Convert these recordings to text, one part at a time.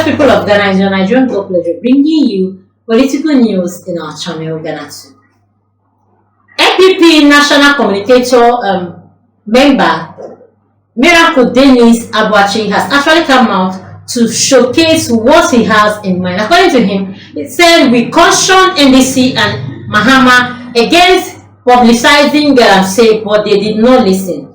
people of Ghana, it's your Nigerian Gold Pleasure bringing you political news in our channel, Ghanatube. NPP National Communicator member Miracle Dennis Aboagye has actually come out to showcase what he has in mind. According to him, he said we caution NDC and Mahama against publicizing galamsey, but they did not listen.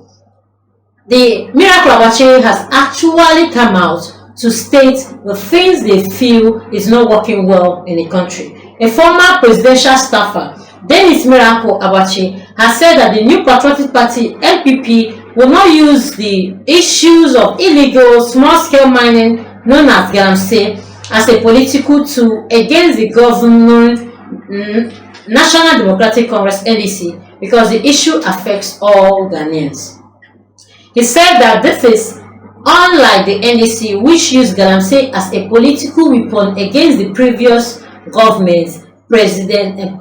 The Miracle Aboagye has actually come out to state the things they feel is not working well in the country. A former presidential staffer, Dennis Miracle Aboagye, has said that the New Patriotic Party (NPP) will not use the issues of illegal small-scale mining known as galamsey as a political tool against the governing National Democratic Congress (NDC) because the issue affects all Ghanaians. He said that this is unlike the NDC, which used galamsey as a political weapon against the previous government,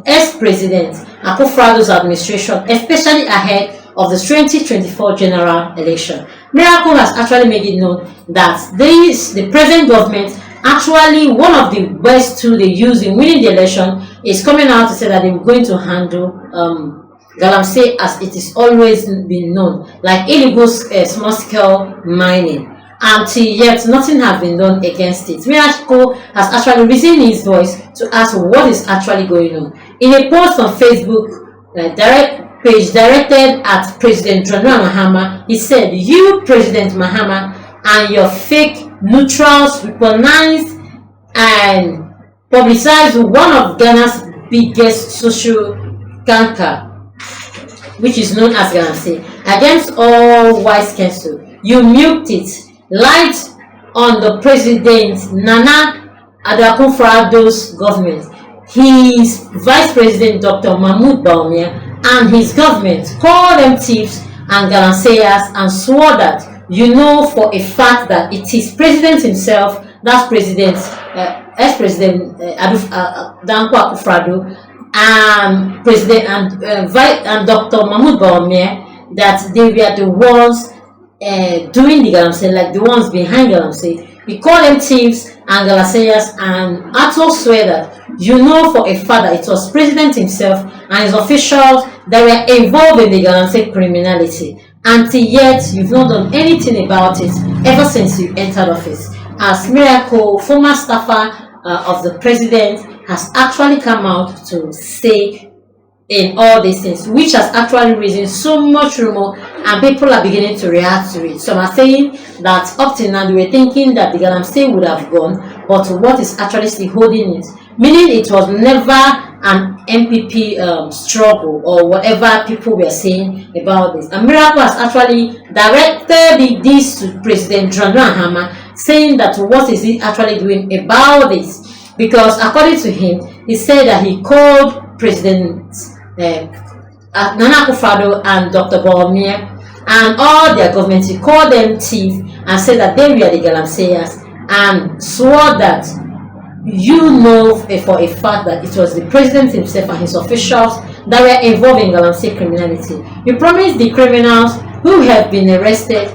ex-president Akufo-Addo's administration, especially ahead of the 2024 general election. Miracle has actually made it known that the present government, actually one of the best tools they use in winning the election, is coming out to say that they're going to handle galamsey as it is always been known, like illegal small-scale mining. Until yet, nothing has been done against it. Miracle has actually raised his voice to ask what is actually going on. In a post on Facebook page directed at President John Mahama, he said, "You, President Mahama, and your fake neutrals weaponize and publicize one of Ghana's biggest social canker, which is known as galamsey, against all wise counsel. You milked it, lied on the President Nana Akufo-Addo's government, his Vice President Dr. Mahmoud Bawumia, and his government, called them thieves and galamseyers, and swore that you know for a fact that it is President himself, that's President ex-President Danko Akufo-Addo, and President and Dr. Mahmoud Bawumia, that they were the ones doing the galamsey, like the ones behind galamsey. We call them thieves and galamseyers, and Addo swear that you know for a fact that it was President himself and his officials that were involved in the galamsey criminality. Until yet, you've not done anything about it ever since you entered office." As Miracle, former staffer of the president, has actually come out to say in all these things, which has actually risen so much rumor, and people are beginning to react to it. Some are saying that up till now they were thinking that the galamsey would have gone, but what is actually still holding it, meaning it was never an NPP struggle or whatever people were saying about this. And Miracle has actually directed this to President John Mahama, saying that what is he actually doing about this, because according to him, he said that he called President Nana Akufo-Addo and Dr. Bawumia and all their government, he called them thieves and said that they were the galamseyers, and swore that you know for a fact that it was the president himself and his officials that were involved in galamsey criminality. You promised the criminals who have been arrested,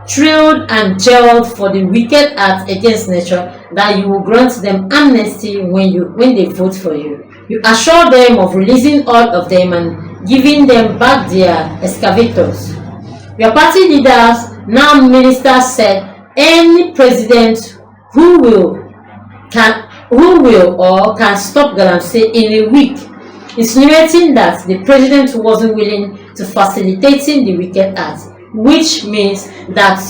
trialed and jailed for the wicked acts against nature that you will grant them amnesty when they vote for you. You assured them of releasing all of them and giving them back their excavators. Your party leaders, now ministers, said any president who will or can stop galamsey in a week, insinuating that the president wasn't willing to facilitating the wicked acts, which means that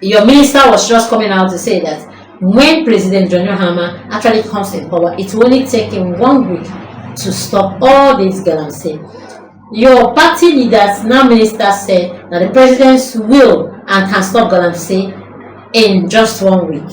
your minister was just coming out to say that when President John Mahama actually comes in power, it will only take him 1 week to stop all this galamsey. Your party leaders, now ministers, said that the president will and can stop galamsey in just 1 week.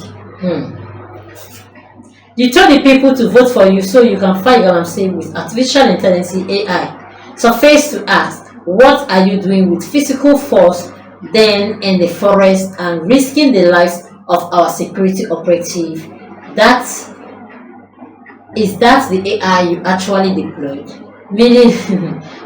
You told the people to vote for you so you can fight galamsey with artificial intelligence (AI). Suffice to ask, what are you doing with physical force then in the forest and risking the lives of our security operative? Is that the AI you actually deployed? Meaning,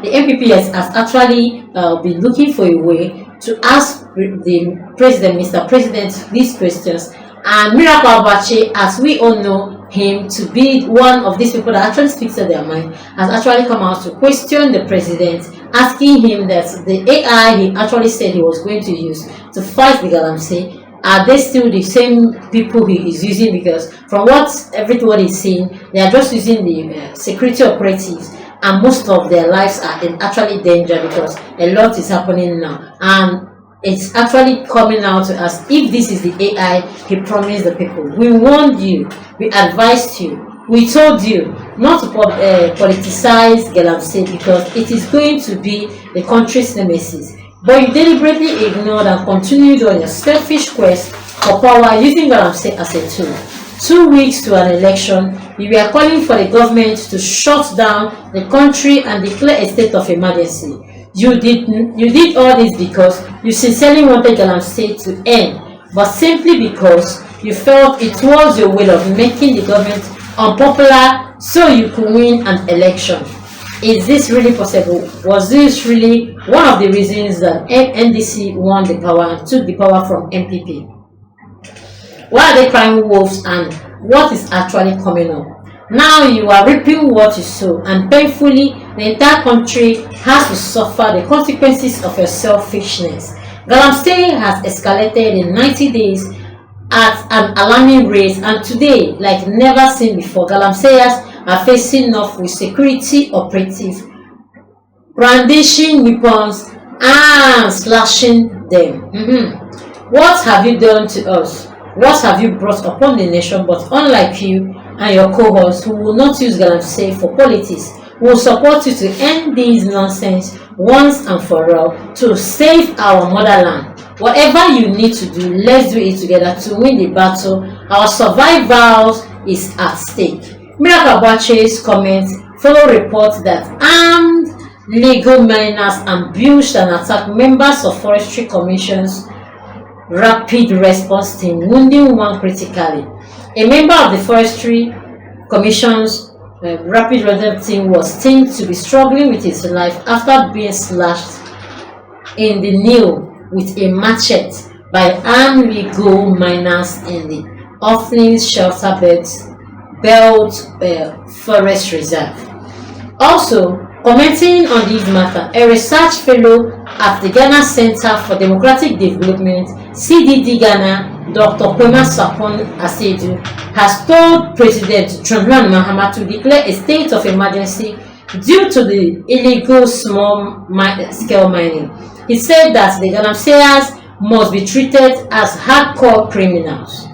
the NPP has actually been looking for a way to ask the president, Mr. President, these questions And Miracle Aboagye, as we all know him to be one of these people that actually speaks to their mind, has actually come out to question the president, asking him that the AI he actually said he was going to use to fight the galamsey, are they still the same people he is using? Because from what everybody is saying, they are just using the security operatives, and most of their lives are in actually danger because a lot is happening now. And it's actually coming out to us if this is the AI he promised the people. We warned you, we advised you, we told you not to politicize galamsey because it is going to be the country's nemesis. But you deliberately ignored and continued on your selfish quest for power using galamsey as a tool. 2 weeks to an election, you were calling for the government to shut down the country and declare a state of emergency. You did all this because you sincerely wanted galamsey to end, but simply because you felt it was your way of making the government unpopular so you could win an election. Is this really possible? Was this really one of the reasons that NDC won the power and took the power from MPP? Why are they crying wolves, and what is actually coming up? Now you are reaping what you sow, and painfully the entire country has to suffer the consequences of your selfishness. Galamsey has escalated in 90 days at an alarming rate, and today, like never seen before, galamseyers are facing off with security operatives brandishing weapons and slashing them. What have you done to us? What have you brought upon the nation? But unlike you and your cohorts who will not use galamsey for politics, we will support you to end this nonsense once and for all to save our motherland. Whatever you need to do, let's do it together to win the battle. Our survival is at stake. Miracle Aboagye's comments follow reports that armed legal miners ambushed and attacked members of Forestry Commission's Rapid Response Team, wounding one critically. A member of the Forestry Commission's Rapid Response Team was seen to be struggling with his life after being slashed in the knee with a machete by armed legal miners in the Offling Shelter Belt Forest Reserve. Also, commenting on this matter, a research fellow at the Ghana Center for Democratic Development, CDD Ghana, Dr. Kwema Sapon Asedu, has told President John Mahama to declare a state of emergency due to the illegal small-scale mining. He said that the galamseyers must be treated as hardcore criminals.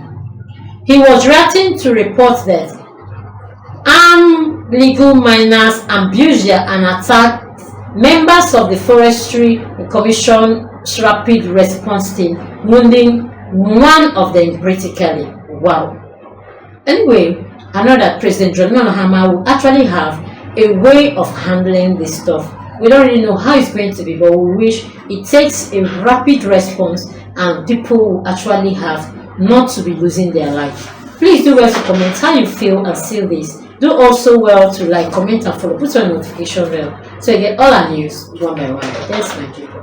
He was reacting to reports that armed legal miners ambushed and attacked members of the Forestry Commission's Rapid Response Team, wounding one of them critically. Wow. Anyway, I know that President John Mahama will actually have a way of handling this stuff. We don't really know how it's going to be, but we wish it takes a rapid response and people will actually have not to be losing their life. Please do well to comment how you feel and see this. Do also well to like, comment and follow. Put on notification bell so you get all our news one by one. Thanks, my people.